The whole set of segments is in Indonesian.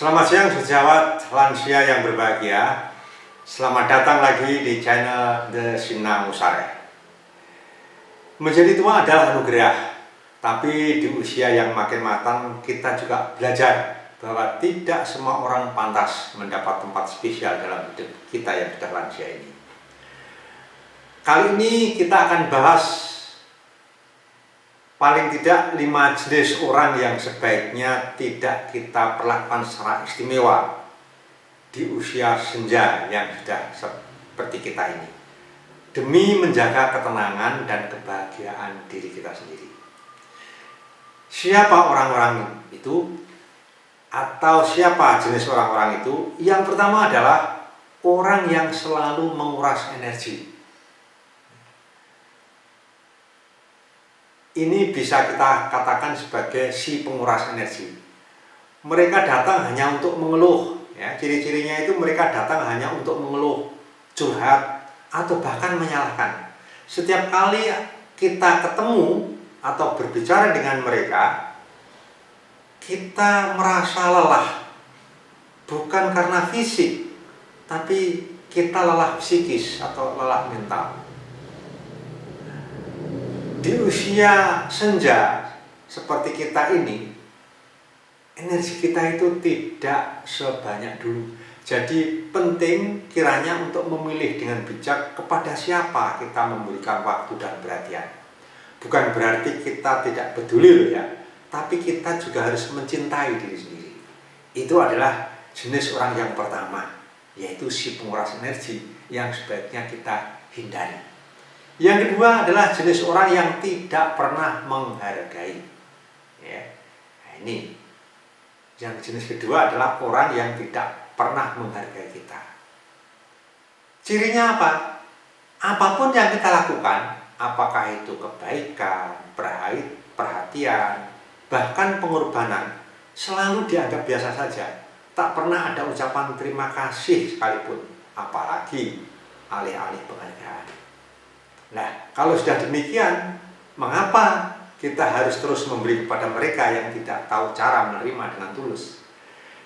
Selamat siang sejawat lansia yang berbahagia. Selamat datang lagi di channel The Sinang Musare. Menjadi tua adalah anugerah, tapi di usia yang makin matang kita juga belajar bahwa tidak semua orang pantas mendapat tempat spesial dalam hidup kita yang sudah lansia ini. Kali ini kita akan bahas paling tidak 5 jenis orang yang sebaiknya tidak kita perlakukan secara istimewa di usia senja yang sudah seperti kita ini, demi menjaga ketenangan dan kebahagiaan diri kita sendiri. Siapa orang-orang itu? Atau siapa jenis orang-orang itu? Yang pertama adalah orang yang selalu menguras energi. Ini bisa kita katakan sebagai si penguras energi. Mereka datang hanya untuk mengeluh, ya. Ciri-cirinya itu mereka datang hanya untuk mengeluh, curhat, atau bahkan menyalahkan. Setiap kali kita ketemu atau berbicara dengan mereka, kita merasa lelah. Bukan karena fisik, tapi kita lelah psikis atau lelah mental. Di usia senja seperti kita ini, energi kita itu tidak sebanyak dulu. Jadi penting kiranya untuk memilih dengan bijak kepada siapa kita memberikan waktu dan perhatian. Bukan berarti kita tidak peduli loh ya, tapi kita juga harus mencintai diri sendiri. Itu adalah jenis orang yang pertama, yaitu si penguras energi yang sebaiknya kita hindari. Yang kedua adalah jenis orang yang tidak pernah menghargai. Ya. Nah, ini yang jenis kedua adalah orang yang tidak pernah menghargai kita. Cirinya apa? Apapun yang kita lakukan, apakah itu kebaikan, perhatian, bahkan pengorbanan, selalu dianggap biasa saja. Tak pernah ada ucapan terima kasih sekalipun, apalagi alih-alih penghargaan. Nah, kalau sudah demikian, mengapa kita harus terus memberi kepada mereka yang tidak tahu cara menerima dengan tulus?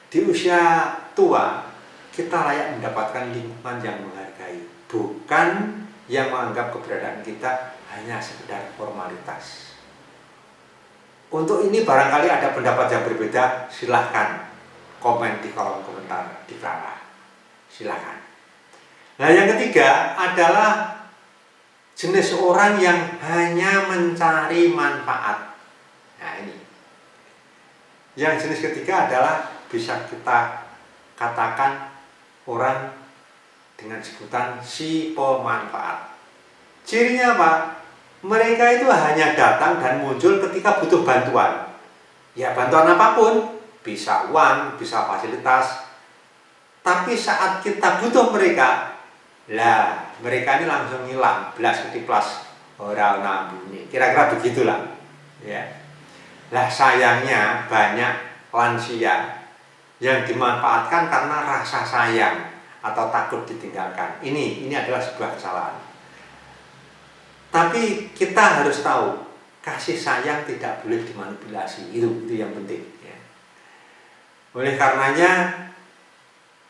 Di usia tua, kita layak mendapatkan lingkungan yang menghargai, bukan yang menganggap keberadaan kita hanya sekedar formalitas. Untuk ini barangkali ada pendapat yang berbeda, silahkan komen di kolom komentar di bawah. Silahkan. Nah, yang ketiga adalah jenis orang yang hanya mencari manfaat. Nah, ini. Yang jenis ketiga adalah bisa kita katakan orang dengan sebutan si pemanfaat. Cirinya apa? Mereka itu hanya datang dan muncul ketika butuh bantuan. Ya, bantuan apapun, bisa uang, bisa fasilitas. Tapi saat kita butuh mereka, lah, mereka ini langsung hilang, belas ketiplas, ora ana bunyi. Kira-kira begitulah. Ya. Lah sayangnya banyak lansia yang dimanfaatkan karena rasa sayang atau takut ditinggalkan. Ini adalah sebuah kesalahan. Tapi kita harus tahu, kasih sayang tidak boleh dimanipulasi. Itu yang penting. Ya. Oleh karenanya,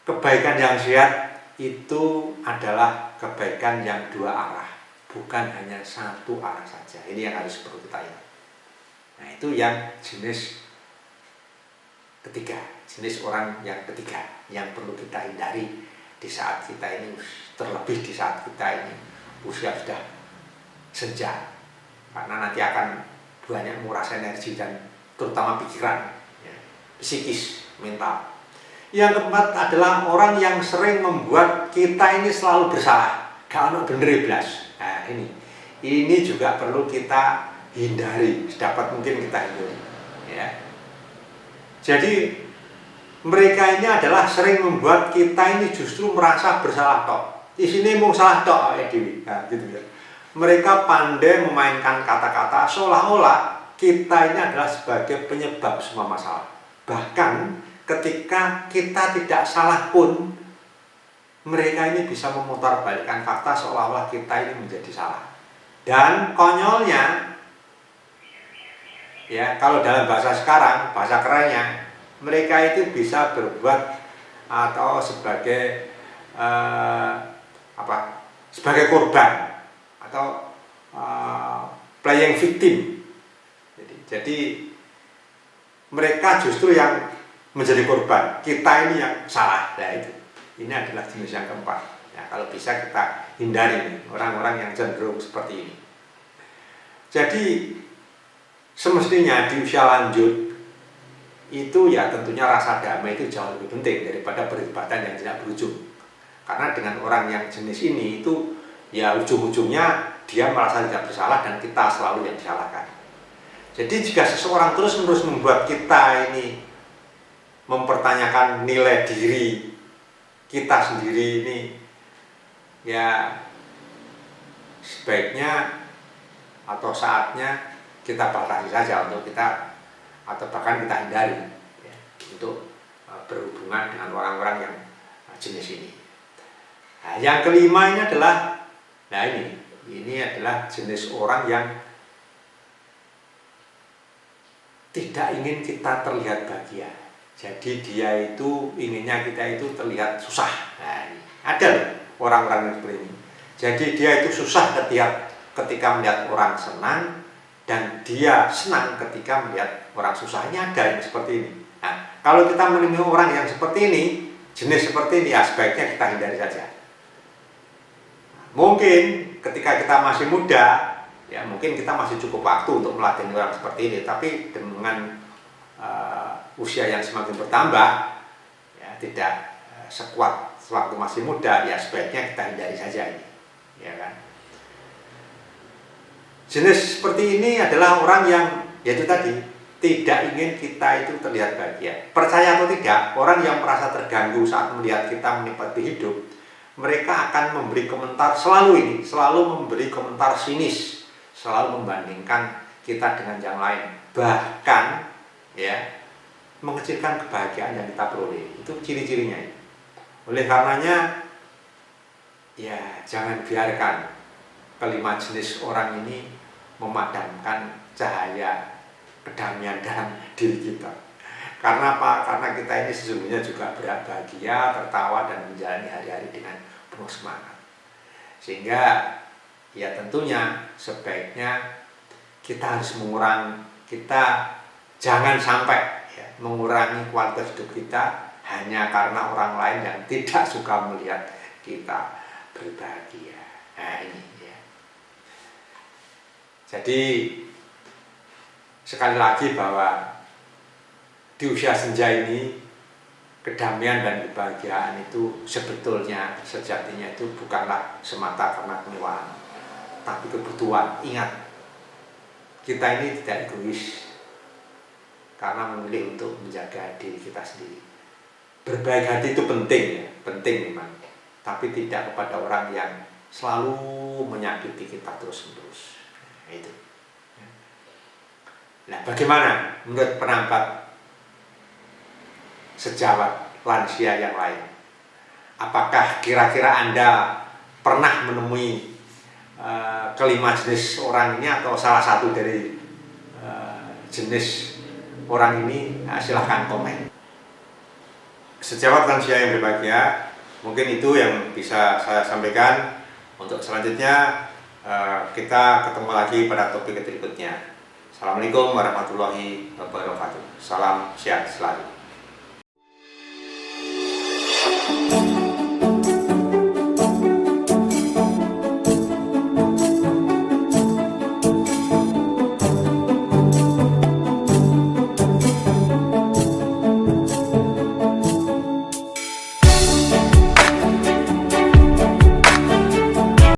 kebaikan yang sehat itu adalah kebaikan yang dua arah, bukan hanya satu arah saja. Ini yang harus perlu kita ingat. Nah, itu yang jenis ketiga, jenis orang yang ketiga yang perlu kita hindari di saat kita ini, terlebih di saat kita ini usia sudah senja, karena nanti akan banyak menguras energi dan terutama pikiran, ya, psikis, mental. Yang keempat adalah orang yang sering membuat kita ini selalu bersalah. Gak ono bener blas. Nah, ini juga perlu kita hindari, sedapat mungkin kita hindari. Ya. Jadi mereka ini adalah sering membuat kita ini justru merasa bersalah tok. Di sini mau salah tok dewi. Nah, gitu ya. Mereka pandai memainkan kata-kata seolah-olah kita ini adalah sebagai penyebab semua masalah. Bahkan ketika kita tidak salah pun, mereka ini bisa memutarbalikkan fakta seolah-olah kita ini menjadi salah. Dan konyolnya, ya, kalau dalam bahasa sekarang, bahasa kerennya, mereka itu bisa berbuat atau sebagai sebagai korban atau playing victim. Jadi mereka justru yang menjadi korban, kita ini yang salah. Nah itu, ini adalah jenis yang keempat. Ya, kalau bisa kita hindari orang-orang yang cenderung seperti ini. Jadi semestinya di usia lanjut itu ya tentunya rasa damai itu jauh lebih penting daripada perdebatan yang tidak berujung. Karena dengan orang yang jenis ini itu ya ujung-ujungnya dia merasa tidak bersalah dan kita selalu yang disalahkan. Jadi jika seseorang terus-menerus membuat kita ini mempertanyakan nilai diri kita sendiri ini, ya sebaiknya atau saatnya kita batasi saja untuk kita, atau bahkan kita hindari ya, untuk berhubungan dengan orang-orang yang jenis ini. Nah, yang kelima ini adalah, nah ini adalah jenis orang yang tidak ingin kita terlihat bahagia. Jadi dia itu inginnya kita itu terlihat susah. Nah, ini ada loh orang-orang yang seperti ini. Jadi dia itu susah ketika melihat orang senang, dan dia senang ketika melihat orang susah. Ini ada yang seperti ini. Nah, kalau kita menemui orang yang seperti ini, jenis seperti ini, ya sebaiknya kita hindari saja. Mungkin ketika kita masih muda, ya mungkin kita masih cukup waktu untuk melatih orang seperti ini. Tapi dengan usia yang semakin bertambah, ya tidak sekuat waktu masih muda, ya sebaiknya kita hindari saja ini, ya kan? Jenis seperti ini adalah orang yang yaitu tadi tidak ingin kita itu terlihat bahagia. Percaya atau tidak, orang yang merasa terganggu saat melihat kita menikmati hidup, mereka akan memberi komentar selalu memberi komentar sinis, selalu membandingkan kita dengan yang lain, bahkan ya mengecilkan kebahagiaan yang kita peroleh. Itu ciri-cirinya. Oleh karenanya ya jangan biarkan kelima jenis orang ini memadamkan cahaya kedamaian dalam diri kita. Karena apa? Karena kita ini sesungguhnya juga berbahagia, tertawa, dan menjalani hari-hari dengan penuh semangat. Sehingga ya tentunya sebaiknya kita harus kita jangan sampai mengurangi kualitas hidup kita hanya karena orang lain yang tidak suka melihat kita berbahagia. Nah ini ya. Jadi sekali lagi bahwa di usia senja ini kedamaian dan kebahagiaan itu sebetulnya sejatinya itu bukanlah semata karena kemewahan, tapi kebutuhan. Ingat, kita ini tidak egois karena memilih untuk menjaga diri kita sendiri. Berbaik hati itu penting ya, penting memang, tapi tidak kepada orang yang selalu menyakiti kita terus-menerus. Nah, itu. Nah, bagaimana menurut pendapat sejawat lansia yang lain? Apakah kira-kira Anda pernah menemui kelima jenis orang ini atau salah satu dari jenis orang ini? Nah, silahkan komen. Sejawat lansia yang berbahagia, mungkin itu yang bisa saya sampaikan. Untuk selanjutnya kita ketemu lagi pada topik berikutnya. Assalamualaikum warahmatullahi wabarakatuh. Salam sehat selalu.